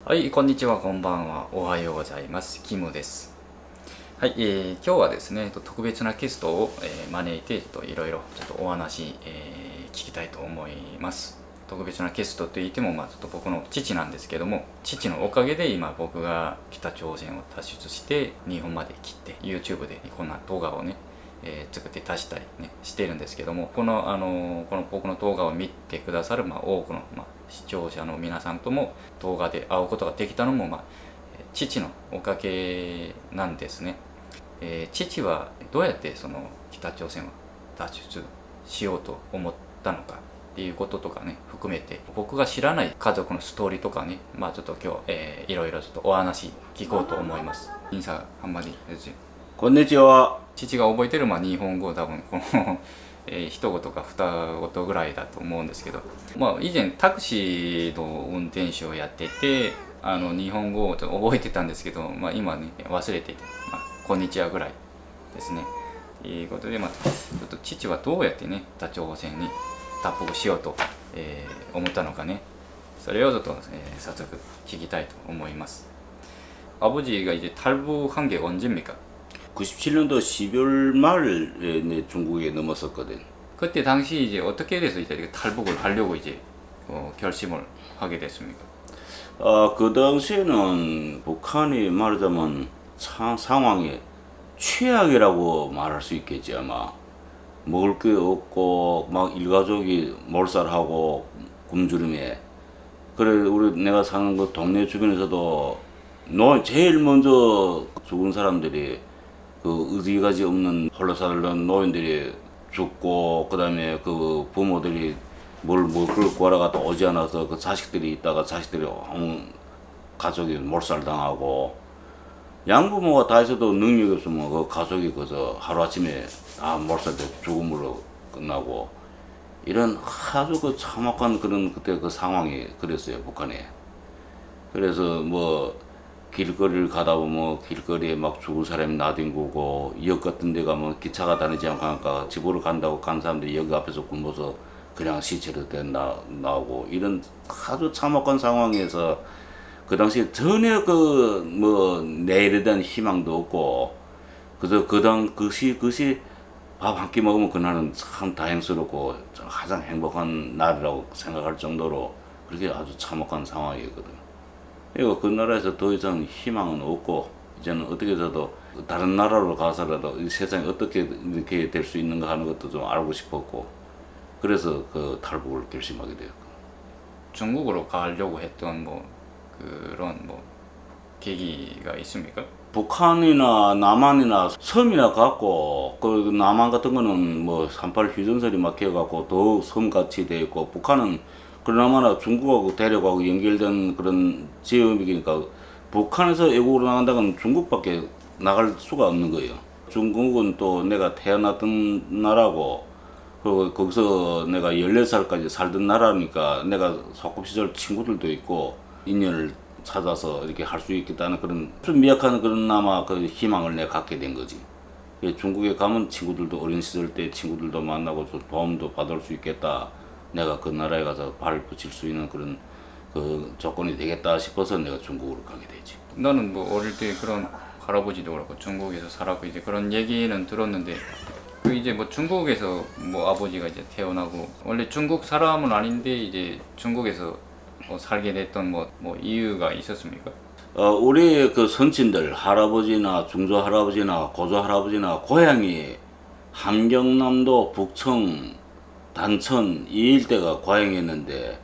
はい、こんにちは、こんばんは。おはようございます。キムです。はい、今日はですね、特別なゲストを、招いていろいろお話、聞きたいと思います。特別なゲストといっても、ちょっと僕の父なんですけども、父のおかげで今僕が北朝鮮を脱出して日本まで来て YouTube でこんな動画をね、作って出したりねしているんですけども、この僕の動画を見てくださる、多くの、視聴者の皆さんとも動画で会うことができたのも、父のおかげなんですね。父はどうやってその北朝鮮を脱出しようと思ったのかっていうこととかね含めて、僕が知らない家族のストーリーとかね、ちょっと今日、いろいろお話聞こうと思います。인사 한마디 해주세요。こんにちは。父が覚えてる日本語多分この一言か二言ぐらいだと思うんですけど、以前タクシーの運転手をやってて、日本語をちょっと覚えてたんですけど、今ね忘れていて、こんにちはぐらいですね。ということで、ちょっと父はどうやってね北朝鮮に脱北しようと、思ったのかね、それをちょっと、早速聞きたいと思います。아버지가 이제 탈북한 게 언제입니까? 97년도 12월 말에 내 중국에 넘었었거든. 그때 당시 이제 어떻게 돼서 이제 탈북을 하려고 이제 결심을 하게 됐습니까? 그 당시에는 북한이 말하자면 상황이 최악이라고 말할 수 있겠지 아마. 먹을 게 없고 막 일가족이 몰살하고 굶주림에. 그래 내가 사는 그 동네 주변에서도 제일 먼저 죽은 사람들이 그 의지가지 없는 홀로 살던 노인들이 죽고, 그 다음에 그 부모들이 뭘 먹을 구하러 갔다 오지 않아서 그 자식들이 있다가 자식들이 가족이 몰살당하고, 양부모가 다 있어도 능력이 없으면 그 가족이 그저 하루아침에 다 몰살돼 죽음으로 끝나고, 이런 아주 그 참혹한 그런 그때 그 상황이 그랬어요, 북한에. 그래서 길거리를 가다 보면 길거리에 막 죽은 사람이 나뒹구고, 역 같은 데 가면 기차가 다니지 않고 하니까 집으로 간다고 간 사람들이 여기 앞에서 굶어서 그냥 시체로 나오고, 이런 아주 참혹한 상황에서 그 당시에 전혀 내일에 대한 희망도 없고, 그저 그것이 밥 한 끼 먹으면 그날은 참 다행스럽고 가장 행복한 날이라고 생각할 정도로 그렇게 아주 참혹한 상황이었거든. 그 나라에서 더 이상 희망은 없고, 이제는 어떻게 해서도 다른 나라로 가서라도 이 세상이 어떻게 이렇게 될 수 있는가 하는 것도 좀 알고 싶었고, 그래서 그 탈북을 결심하게 되었고. 중국으로 가려고 했던 그런 계기가 있습니까? 북한이나 남한이나 섬이나 같고, 그 남한 같은 거는 38 휴전선이 막혀갖고 더 섬같이 돼 있고, 북한은 그나마나 중국하고 대륙하고 연결된 그런 지역이니까 북한에서 외국으로 나간다면 중국밖에 나갈 수가 없는 거예요. 중국은 또 내가 태어났던 나라고, 그리고 거기서 내가 14살까지 살던 나라니까 내가 소꿉시절 친구들도 있고 인연을 찾아서 이렇게 할 수 있겠다는 그런 좀 미약한 그런 아마 그 희망을 내가 갖게 된 거지. 중국에 가면 친구들도 어린 시절 때 친구들도 만나고 좀 도움도 받을 수 있겠다. 내가 그 나라에 가서 발을 붙일 수 있는 그런 그 조건이 되겠다 싶어서 내가 중국으로 가게 되지. 나는 어릴 때 그런 할아버지도 그렇고 중국에서 살았고 이제 그런 얘기는 들었는데, 그 이제 중국에서 아버지가 이제 태어나고 원래 중국 사람은 아닌데 이제 중국에서 살게 됐던 이유가 있었습니까? 우리 그 선친들 할아버지나 중조 할아버지나 고조 할아버지나 고향이 함경남도 북청 단천 이 일대가 고향이었는데,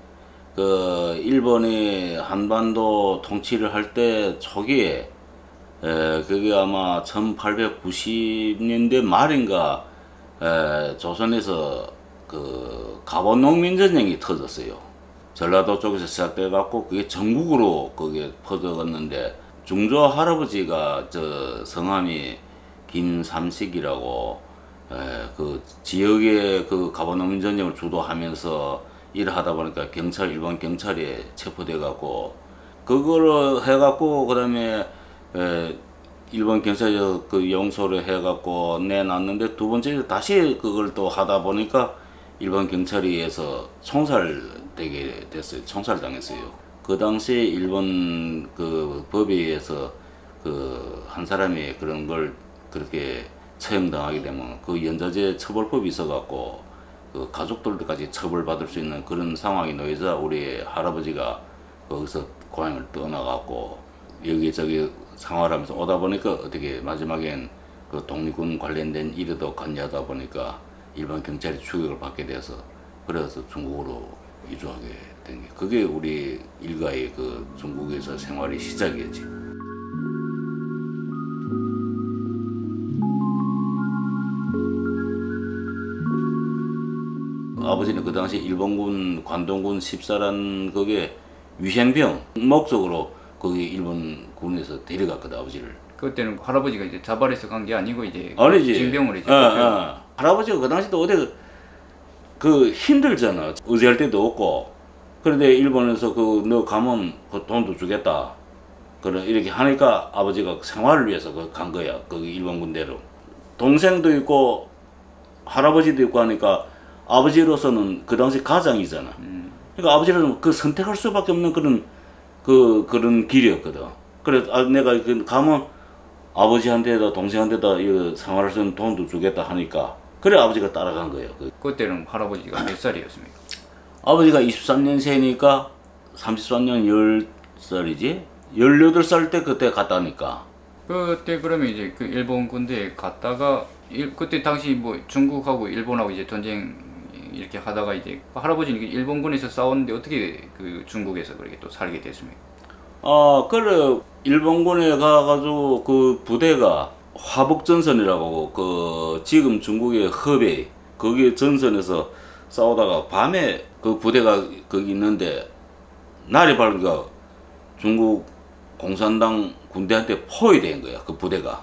그 일본이 한반도 통치를 할 때 초기에 그게 아마 1890년대 말인가 조선에서 그 갑오농민전쟁이 터졌어요. 전라도 쪽에서 시작돼 갖고 그게 전국으로 그게 퍼져갔는데, 중조 할아버지가 저 성함이 김삼식이라고 그 지역의 그 갑오농민 전쟁을 주도하면서 일을 하다 보니까 일본 경찰에 체포돼 갖고, 그거를 해 갖고 그다음에 일본 경찰이 그 용서를 해 갖고 내놨는데, 두 번째 다시 그걸 또 하다 보니까 일본 경찰에서 총살되게 됐어요. 총살당했어요. 그 당시에 일본 그 법에 의해서 그 한 사람이 그런 걸 그렇게 처형당하게 되면 그 연좌제 처벌법이 있어갖고 그 가족들까지 처벌받을 수 있는 그런 상황이 놓이자 우리 할아버지가 거기서 고향을 떠나갖고 여기저기 생활하면서 오다 보니까 어떻게 마지막엔 그 독립군 관련된 일에도 관여하다 보니까 일본 경찰이 추격을 받게 돼서 그래서 중국으로 이주하게 된 게 그게 우리 일가의 그 중국에서 생활의 시작이었지. 아버지는 그 당시 일본군 관동군 14란 그게 위생병 목적으로 거기 일본군에서 데려갔거든 아버지를. 그때는 할아버지가 이제 자발해서 간 게 아니고 이제 아니지. 징병을 이제. 할아버지가 그 당시도 어디 그 힘들잖아. 의지할 데도 없고. 그런데 일본에서 그 너 가면 그 돈도 주겠다. 그래 이렇게 하니까 아버지가 생활을 위해서 그 간 거야. 거기 일본 군대로. 동생도 있고 할아버지도 있고 하니까 아버지로서는 그 당시 가장이잖아. 그러니까 아버지로서는 그 선택할 수밖에 없는 그런 길이었거든. 그래 내가 가면 아버지한테다 동생한테다 이 생활할 수 있는 돈도 주겠다 하니까 그래 아버지가 따라간 거예요. 그때는 할아버지가 몇 살이었습니까? 아버지가 23년생이니까 33년 10살이지? 18살 때 그때 갔다니까. 그때 그러면 이제 그 일본 군대에 갔다가 그때 당시 뭐 중국하고 일본하고 이제 전쟁 이렇게 하다가 이제 할아버지는 일본군에서 싸웠는데 어떻게 그 중국에서 그렇게 또 살게 됐습니까? 그래 일본군에 가가지고 그 부대가 화북전선이라고 그 지금 중국의 허베이 거기 전선에서 싸우다가 밤에 그 부대가 거기 있는데 날이 밝으니까 중국 공산당 군대한테 포위된 거야 그 부대가.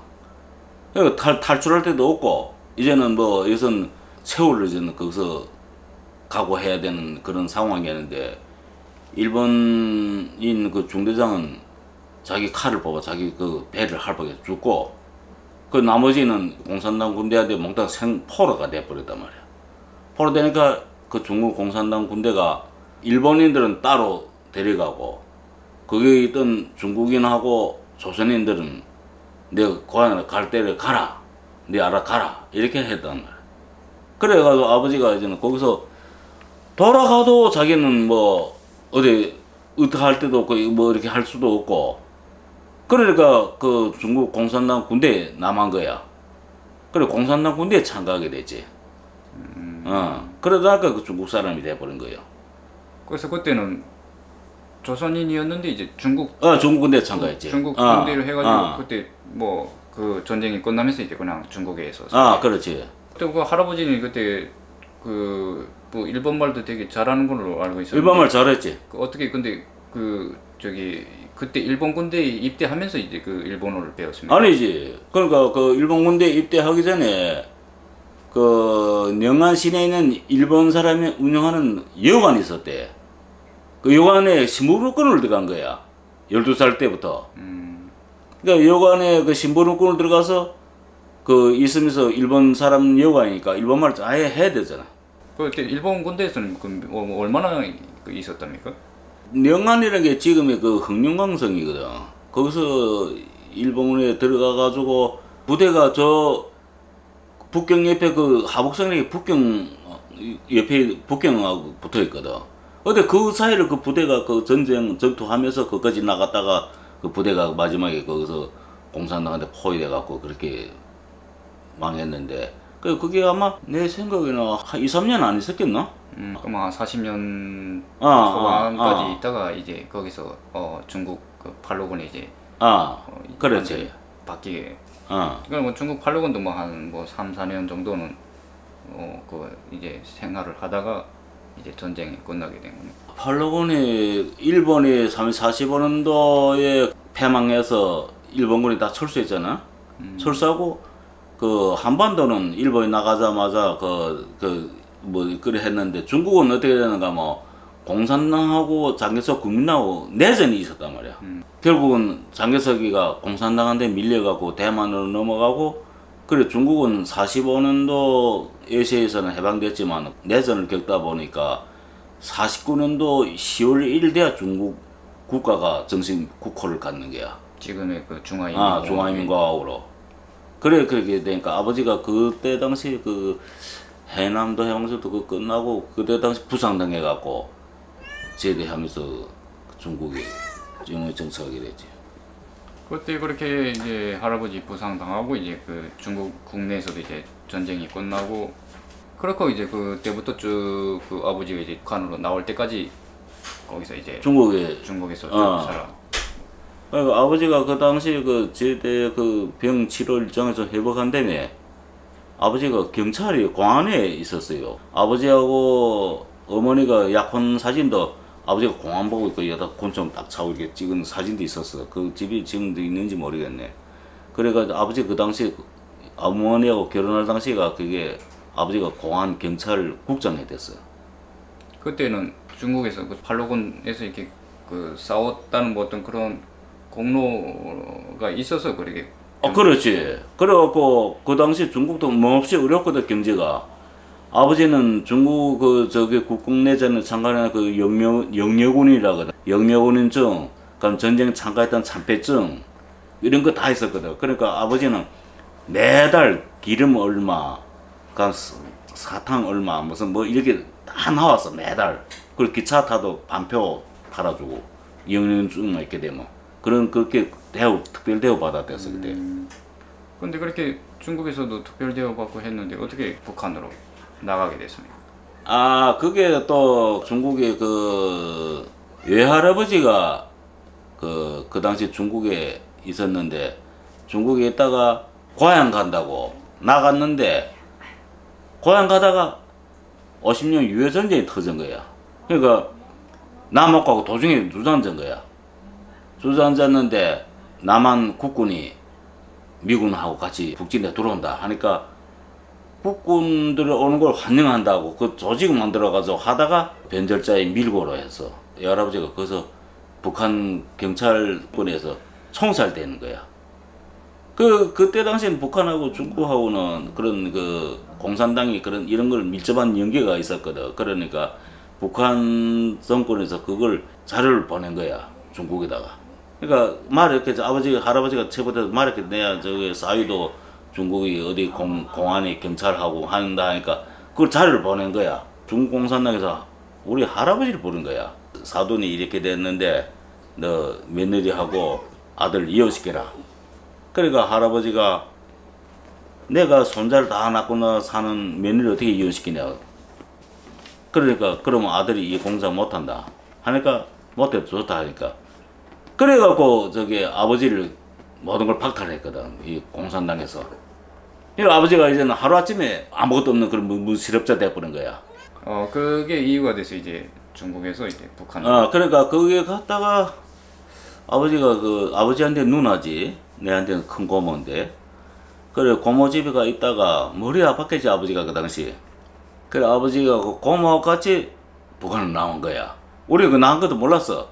그러니까 탈출할 데도 없고 이제는 뭐 여기선 세월을 이제는 거기서 각오해야 되는 그런 상황이었는데 일본인 그 중대장은 자기 칼을 뽑아 자기 그 배를 할복에 죽고 그 나머지는 공산당 군대한테 몽땅 생포로가 돼버렸단 말이야. 포로 되니까 그 중국 공산당 군대가 일본인들은 따로 데려가고 거기에 있던 중국인하고 조선인들은 내 고향에 갈 때를 가라. 네 알아 가라. 이렇게 했단 말이야. 그래가지고 아버지가 이제는 거기서 돌아가도 자기는 뭐 어디 어떻게 할 때도 없고 뭐 이렇게 할 수도 없고 그러니까 그 중국 공산당 군대에 남은 거야. 그래 공산당 군대에 참가하게 됐지. 그러다가 그 중국 사람이 돼버린 거예요. 그래서 그때는 조선인이었는데 이제 중국 군대에 참가했지. 중국 군대를 해가지고 그때 뭐 그 전쟁이 끝나면서 이제 그냥 중국에서. 그렇지. 그때 그 할아버지는 그때 그 뭐 일본 말도 되게 잘하는 걸로 알고 있었는데. 일본 말 잘했지. 어떻게 근데 그 저기 그때 일본 군대에 입대하면서 이제 그 일본어를 배웠습니다. 아니지. 그러니까 그 일본 군대에 입대하기 전에 그 영안 시내에 있는 일본 사람이 운영하는 여관이 있었대. 그 여관에 심부름꾼을 들어간 거야. 12살 때부터. 그러니까 여관에 그 심부름꾼을 들어가서 그 있으면서 일본 사람 여관이니까 일본 말을 아예 해야 되잖아. 그때 일본 군대에서는 그 얼마나 있었답니까? 영안이라는 게 지금의 그 흑룡강성이거든. 거기서 일본에 들어가가지고 부대가 저 북경 옆에 그 하북성이 북경 옆에 북경하고 붙어 있거든. 근데 그 사이를 그 부대가 그 전쟁 전투하면서 거기까지 나갔다가 그 부대가 마지막에 거기서 공산당한테 포위돼갖고 그렇게 망했는데 그게 아마 내 생각에는 한 2, 3년 안 있었겠나? 그럼 한 40년 초반까지 있다가 이제 거기서 중국 그 팔로군에 이제 그렇지. 바뀌게. 그러니까 뭐 중국 팔로군도 뭐 한 3, 4년 정도는 그 이제 생활을 하다가 이제 전쟁이 끝나게 된 겁니다. 팔로군이 일본이 45년도에 패망해서 일본군이 다 철수했잖아. 철수하고 그 한반도는 일본이 나가자마자 뭐 그래 했는데 중국은 어떻게 되는가 뭐 공산당하고 장개석 국민하고 내전이 있었단 말이야. 결국은 장개석이가 공산당한테 밀려가고 대만으로 넘어가고 그래 중국은 45년도 에시아에서는 해방됐지만 내전을 겪다 보니까 49년도 10월 1일 돼야 중국 국가가 정식 국호를 갖는 거야. 지금의 그 중화인민공화국. 중화인민공화국으로. 그래 그렇게 되니까 아버지가 그때 당시 그 해남도 해방전도 그 끝나고 그때 당시 부상당해갖고 제대하면서 중국에 영의 정착하게 됐지. 그때 그렇게 이제 할아버지 부상당하고 이제 그 중국 국내에서도 이제 전쟁이 끝나고 그렇고 이제 그때부터 쭉 그 아버지가 이제 북한으로 나올 때까지 거기서 이제 중국에서 쭉 살아. 그러니까 아버지가 그 당시 그 제대 그 병 치료 일정에서 회복한다며 아버지가 경찰이 공안에 있었어요. 아버지하고 어머니가 약혼 사진도 아버지가 공안 보고 있고 여기다 곤충 딱 차고 이렇게 찍은 사진도 있었어. 그 집이 지금도 있는지 모르겠네. 그래가지고 아버지 그 당시 어머니하고 결혼할 당시가 그게 아버지가 공안 경찰 국장이 됐어. 그때는 중국에서 그 팔로곤에서 이렇게 그 싸웠다는 뭐 어떤 그런 공로가 있어서 그러게. 그렇지. 그래갖고 그 당시 중국도 몹시 어렵거든 경제가. 아버지는 중국 그 저기 국공내전에 참가한 그 영려군이라거든. 영려군인증, 그럼 전쟁 참가했던 참패증 이런 거 다 있었거든. 그러니까 아버지는 매달 기름 얼마, 그럼 사탕 얼마, 무슨 뭐 이렇게 다 나왔어 매달. 그리고 기차 타도 반표 팔아주고 영려군증만 있게 되면 그렇게 특별 대우 받았댔어 그때. 근데 그렇게 중국에서도 특별 대우 받고 했는데 어떻게 북한으로 나가게 됐습니까? 그게 또 중국의 그 외할아버지가 그 당시 중국에 있었는데 중국에 있다가 고향 간다고 나갔는데 고향 가다가 50년 유해 전쟁이 터진 거야. 그러니까 남한하고 도중에 주저앉은 거야. 주저앉았는데 남한 국군이 미군하고 같이 북진에 들어온다 하니까 국군들이 오는 걸 환영한다고 그 조직을 만들어가지고 하다가 변절자의 밀고로 해서 할아버지가 거기서 북한 경찰권에서 총살되는 거야. 그때 당시엔 북한하고 중국하고는 그런 그 공산당이 그런 이런 걸 밀접한 연계가 있었거든. 그러니까 북한 정권에서 그걸 자료를 보낸 거야 중국에다가. 그러니까 말했겠지. 할아버지가 처벌해서 말했겠지. 내가 저기 사위도 중국이 어디 공안에 경찰하고 한다 하니까 그걸 자료를 보낸 거야. 중국 공산당에서 우리 할아버지를 부른 거야. 사돈이 이렇게 됐는데 너 며느리하고 아들 이혼시켜라. 그러니까 할아버지가 내가 손자를 다 낳고 사는 며느리 어떻게 이혼시키냐. 그러니까 그러면 아들이 이 공사 못한다 하니까 못해도 좋다 하니까 그래갖고 저기 아버지를 모든 걸 박탈했거든 이 공산당에서. 이 아버지가 이제는 하루아침에 아무것도 없는 그런 무실업자 돼버린 거야. 그게 이유가 돼서 이제 중국에서 이제 북한. 그러니까 거기에 갔다가 아버지가 그 아버지한테 누나지 내한테는 큰 고모인데 그래 고모 집에 가 있다가 머리 아팠겠지 아버지가 그 당시. 그래 아버지가 그 고모하고 같이 북한을 나온 거야. 우리 그 나온 것도 몰랐어.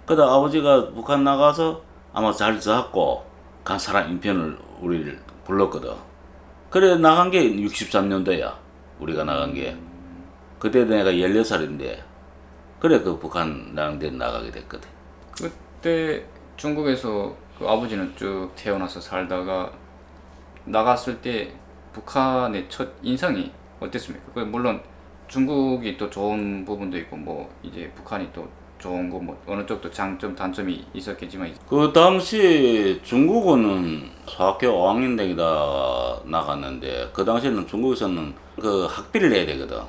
그러다 아버지가 북한 나가서 아마 잘 잡고 간 사람 인편을 우리를 불렀거든. 그래 나간 게 63년도야. 우리가 나간 게. 그때 내가 16살인데 그래 그 북한 나간 데 나가게 됐거든. 그때 중국에서 그 아버지는 쭉 태어나서 살다가 나갔을 때 북한의 첫 인상이 어땠습니까? 그 물론 중국이 또 좋은 부분도 있고 뭐 이제 북한이 또 좋은 거 뭐 어느 쪽도 장점 단점이 있었겠지만 그 당시 중국어는 중학교 5학년 되기다 나갔는데 그 당시에는 중국에서는 그 학비를 내야 되거든.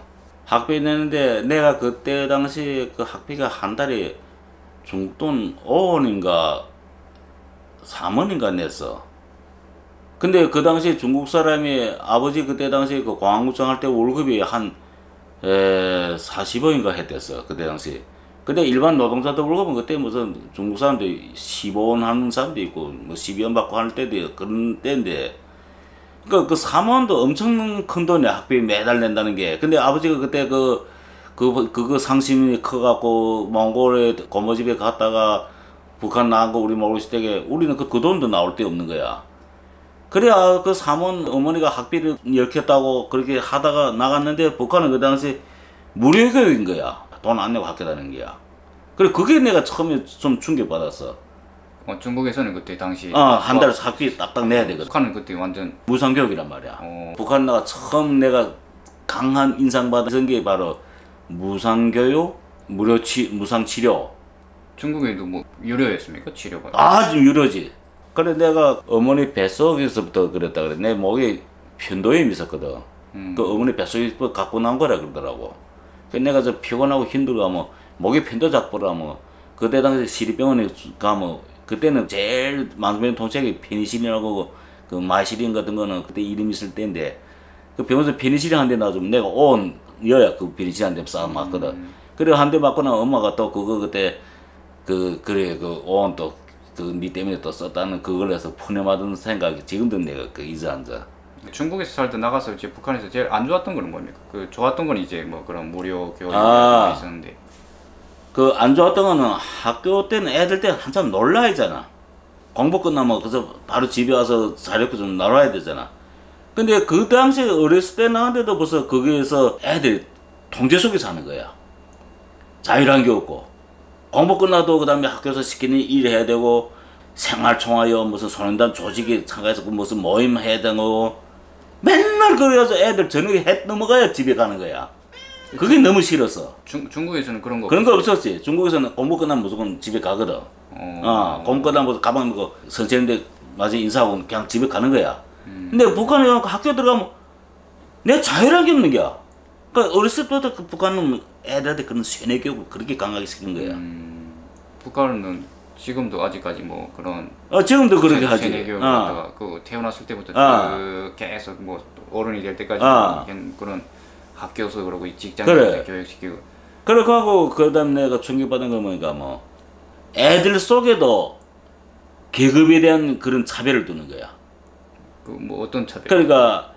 학비 내는데 내가 그때 당시 그 학비가 한 달에 중돈 5원인가 3원인가 냈어. 근데 그 당시 중국 사람이 아버지 그때 당시 그 공안국장 할 때 월급이 한 40원인가 했댔어 그때 당시. 근데 일반 노동자들 월급은 그때 무슨 중국 사람들이 15원 하는 사람도 있고 뭐 12원 받고 할 때도 그런 때인데 그러니까 그 3원도 엄청 큰 돈이야 학비 매달 낸다는 게. 근데 아버지가 그때 그거 상심이 커갖고 몽골에 고모 집에 갔다가 북한 나간 거 우리 모르실 때게 우리는 그 돈도 나올 데 없는 거야. 그래야 그 3원 어머니가 학비를 열켰다고 그렇게 하다가 나갔는데 북한은 그 당시 무료교육인 거야. 돈 안 내고 학교 다니는 거야. 그래 그게 내가 처음에 좀 충격받았어. 중국에서는 그때 당시 한 달에 학비 딱딱 내야 되거든. 북한은 그때 완전 무상교육이란 말이야. 북한 나가 처음 내가 강한 인상받은 게 바로 무상교육, 무상치료. 중국에도 뭐 유료였습니까? 치료가? 아주 유료지. 그래 내가 어머니 뱃속에서부터 그랬다 그래. 내 목에 편도염이 있었거든. 그 어머니 뱃속에서 갖고 난 거라 그러더라고. 그래 내가 저 피곤하고 힘들어가면 목에 편도 잡고라면 그때 당시 시립병원에 가면 그때는 제일 만병 통치약이 페니실린이라고 그 마시린 같은 거는 그때 이름 있을 때인데 그 병원에서 페니실린 한 대 놔주면 내가 온 여야 그 페니실린 한 대 쏴 맞거든. 그래 한 대 맞고 나면 엄마가 또 그거 그때 그래 그 온 또 그 니 때문에 또 썼다는 그걸 해서 푸념하던 생각이 지금도 내가 그 잊어앉아. 중국에서 살 때 나가서 이제 북한에서 제일 안 좋았던 거는 뭡니까? 그 좋았던 건 이제 뭐 그런 무료 교육이 있었는데 그 안 좋았던 거는 학교 때는 애들 때 한참 놀라 있잖아. 공부 끝나면 그래서 바로 집에 와서 자력도 좀 놀아야 되잖아. 근데 그 당시에 어렸을 때 나한테도 벌써 거기에서 애들이 통제 속에 사는 거야. 자유란 게 없고 공부 끝나도 그 다음에 학교에서 시키는 일 해야 되고 생활총화요 무슨 소년단 조직에 참가해서 무슨 모임 해야 되고 맨날 그래가지고 애들 저녁에 해 넘어가야 집에 가는 거야. 그게 너무 싫었어. 중국에서는 그런 거 없었지. 중국에서는 공부 끝나면 무조건 집에 가거든. 공부 끝나면 가방 먹고 선생님들 마저 인사하고 그냥 집에 가는 거야. 근데 북한에 가면 학교 들어가면 내 자유란 게 없는 거야. 그러니까 어렸을 때부터 그 북한은 애들한테 그런 세뇌 교육을 그렇게 강하게 시킨 거야. 북한은 지금도 아직까지 뭐 그런 지금도 그렇게 하지. 세뇌 교육을 갖다가 그 태어났을 때부터 계속 뭐 어른이 될 때까지 그런 학교에서 그러고 직장에서 그래. 교육시키고 그렇게 하고 그다음 내가 충격받은 거 보니까 뭐 애들 속에도 계급에 대한 그런 차별을 두는 거야. 그 뭐 어떤 차별? 그러니까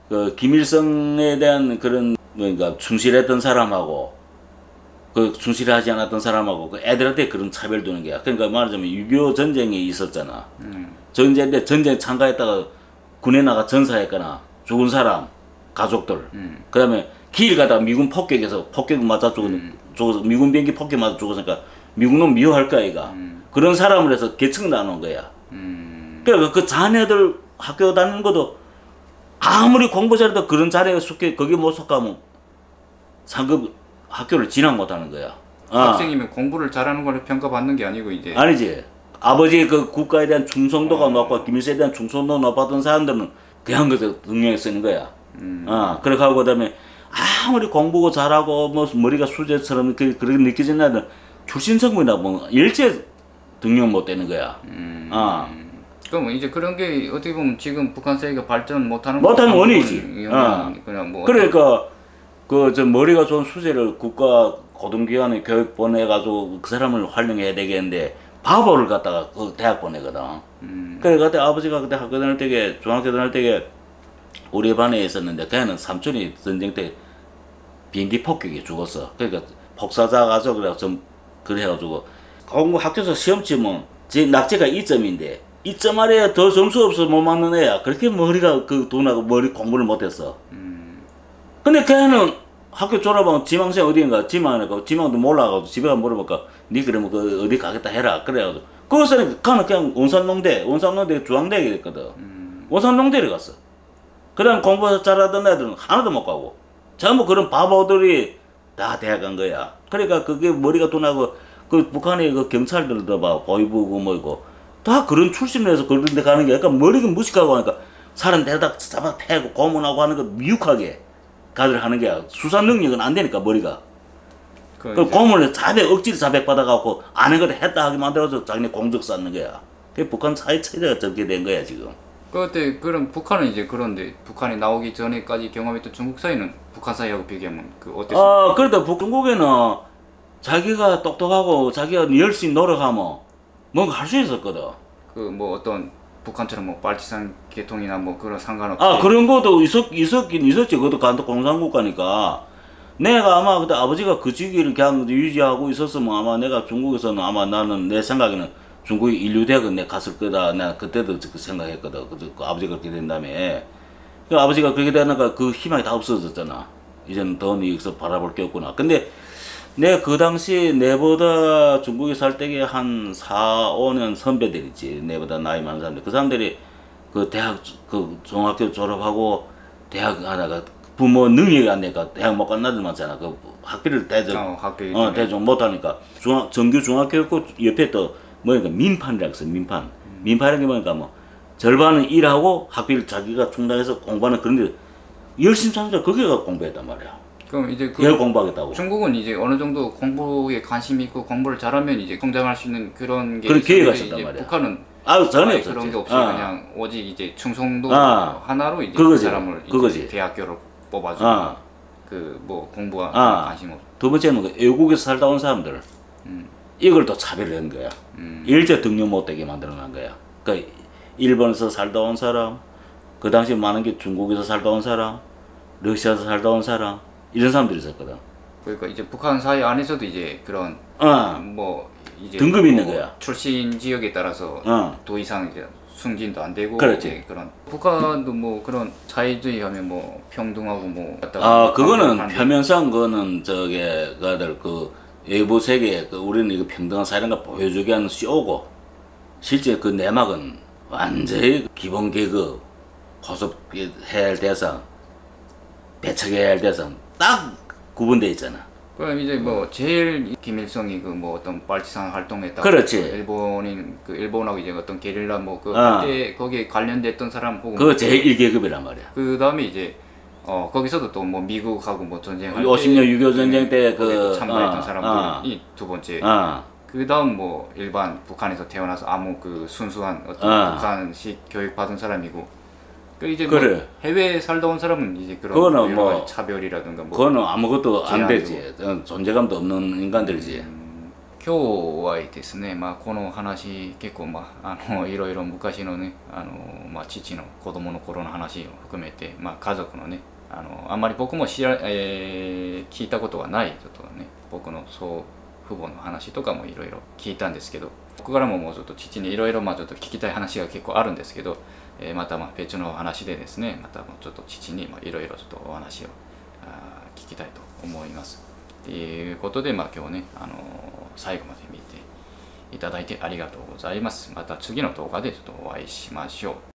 그 김일성에 대한 그런 그러니까 충실했던 사람하고 그 충실하지 않았던 사람하고 그 애들한테 그런 차별 두는 거야. 그러니까 말하자면 6.25 전쟁이 있었잖아. 전쟁 때 전쟁 참가했다가 군에 나가 전사했거나 죽은 사람 가족들. 그다음에 길 가다가 미군 폭격에서 폭격 맞아 죽어서 미군 비행기 폭격 맞아 죽었으니까 미군은 미워할 거야 이가. 그런 사람을 해서 계층 나눈 거야. 그러니까 그 자녀들 학교 다니는 것도 아무리 공부 잘해도 그런 자리에 속해 거기 못 속하면 상급 학교를 진학 못하는 거야. 학생이면 공부를 잘하는 걸 평가받는 게 아니고 이제 아니지. 아버지 그 국가에 대한 충성도가 높고 김일성에 대한 충성도가 높았던 사람들은 그냥 그저 등령에 쓰는 거야. 그렇게 하고 그다음에 아무리 공부 잘하고 뭐 머리가 수제처럼 그렇게 느껴지는 애들 출신 성분이나 뭐 일제 등령 못 되는 거야. 그럼 이제 그런 게 어떻게 보면 지금 북한 사회가 발전 못하는 원인이지. 그냥 뭐 그러니까 그 저 머리가 좋은 수재를 국가 고등기관에 교육 보내가지고 그 사람을 활용해야 되겠는데 바보를 갖다가 그 대학 보내거든. 그래 그때 아버지가 그때 학교 다닐 때게 중학교 다닐 때게 우리 반에 있었는데 걔는 삼촌이 전쟁 때 비행기 폭격에 죽었어. 그러니까 폭사자 가지고 그래가지고 공부 학교에서 시험 치면 제 낙제가 2점인데 2점 아래에 더 점수 없어 못 맞는 애야. 그렇게 머리가 그 돈하고 머리 공부를 못했어. 근데 걔는 학교 졸업하고 지망생 어디인가 지망하니까 지망도 몰라가지고 집에 가서 물어볼까 니 그러면 그 어디 가겠다 해라 그래가지고 그것은 가는 그냥 원산농대 중앙대에 됐거든. 원산농대를 갔어. 그 다음 공부 잘하던 애들은 하나도 못 가고 전부 그런 바보들이 다 대학 간 거야. 그러니까 그게 머리가 돈하고 그 북한의 그 경찰들도 봐 보이부고 뭐고 다 그런 출신을 해서 그런 데 가는 게 약간 머리가 무식하고 하니까 사람 대다 잡아 패고 고문하고 하는 거 미육하게 가들 하는 게 수사 능력은 안 되니까 머리가 그 고문을 억지로 자백 받아갖고 아는 걸 했다 하게 만들어서 자기네 공적 쌓는 거야. 그게 북한 사회 체제가 저렇게 된 거야 지금. 그때 그럼 북한은 이제 그런데 북한이 나오기 전에까지 경험했던 중국 사회는 북한 사회하고 비교하면 그 어땠습니까? 그래도 중국에는 자기가 똑똑하고 자기가 열심히 노력하면 뭔가 할 수 있었거든. 그 뭐 어떤 북한처럼 뭐 빨치산 계통이나 뭐 그런 상관없이 그런 것도 있었긴 있었지. 그것도 간도 공산국가니까. 내가 아마 그때 아버지가 그 직위를 그냥 유지하고 있었으면 아마 내가 중국에서는 아마 나는 내 생각에는 중국의 인류대학은 내가 갔을 거다. 내가 그때도 그 생각했거든. 그 아버지가 그렇게 된 다음에. 그 아버지가 그렇게 되니까 그 희망이 다 없어졌잖아. 이제는 더 여기서 바라볼 게 없구나. 근데 내 그 당시 내보다 중국에 살 때게 한 4, 5년 선배들 있지. 내보다 나이 많은 사람들. 그 사람들이 그 대학 그 중학교 졸업하고 대학 하다가 부모 능력이 안 되니까 대학 못 간 나들 많잖아. 그 학비를 대중 못 하니까 정규 중학교였고 옆에 또 뭐니까 민판이라고 있어. 민판이라는 게 뭐니까 뭐 절반은 일하고 학비를 자기가 충당해서 공부하는 그런데 열심히 찾는다. 거기가 공부했단 말이야. 그럼 이제 열 공부하겠다고. 중국은 이제 어느 정도 공부에 관심이 있고 공부를 잘하면 이제 성장할 수 있는 그런 게 그런 기회가 있었는데 있었단 말이야. 북한은 전혀 아예 없었지. 그런 게 없이 그냥 오직 이제 충성도 하나로 이제 그거지. 그 사람을 그거지. 이제 대학교로 뽑아주고 그 뭐 공부와 관심 없. 두 번째는 그 외국에서 살다 온 사람들 이걸 또 차별을 한 거야. 일제 등록 못되게 만들어 놓은 거야. 그러니까 일본에서 살다 온 사람, 그 당시 많은 게 중국에서 살다 온 사람, 러시아에서 살다 온 사람 이런 사람들이 있었거든. 그러니까 이제 북한 사회 안에서도 이제 그런 뭐 이제 등급이 뭐 있는 거야. 출신 지역에 따라서 더 이상 이제 승진도 안 되고 그렇지. 그런 북한도 뭐 그런 자유주의 하면 뭐 평등하고 뭐 그거는 표면상 그거는 저게 그들 그 외부 세계 그 우리는 이거 평등한 사회인가 보여주기 하는 쇼고 실제 그 내막은 완전히 기본 계급 포섭해야 할 대상 배척해야 할 대상 딱 구분돼 있잖아. 그럼 이제 뭐 제일 김일성이 그 뭐 어떤 빨치산 활동했다. 그렇지. 일본인 그 일본하고 이제 어떤 게릴라 뭐 그 그때 거기에 관련됐던 사람 혹은 그거 제일 1계급이란 말이야. 그 다음에 이제 거기서도 또 뭐 미국하고 뭐 전쟁할 50년 6.25 전쟁 때 그 참가했던 사람들이 두 번째. 그 다음 뭐 일반 북한에서 태어나서 아무 그 순수한 어떤 북한식 교육 받은 사람이고. 그 이제 뭐 해외에 살다 온 사람은 이제 그런 여러 가지 차별이라든가 뭐 그거는 아무것도 안 되지. 존재감도 없는 인간들이지. 今日はですね、この話結構いろいろ昔のね父の子供の頃の話を含めて家族のねあんまり僕も聞いたことがないちょっとね僕の祖父母の話とかもいろいろ聞いたんですけど、ここからももうちょっと父にいろいろちょっと聞きたい話が結構あるんですけど、また別の話でですね、またちょっと父にいろいろちょっとお話を聞きたいと思います。ということで今日ね最後まで見ていただいてありがとうございます。また次の動画でちょっとお会いしましょう。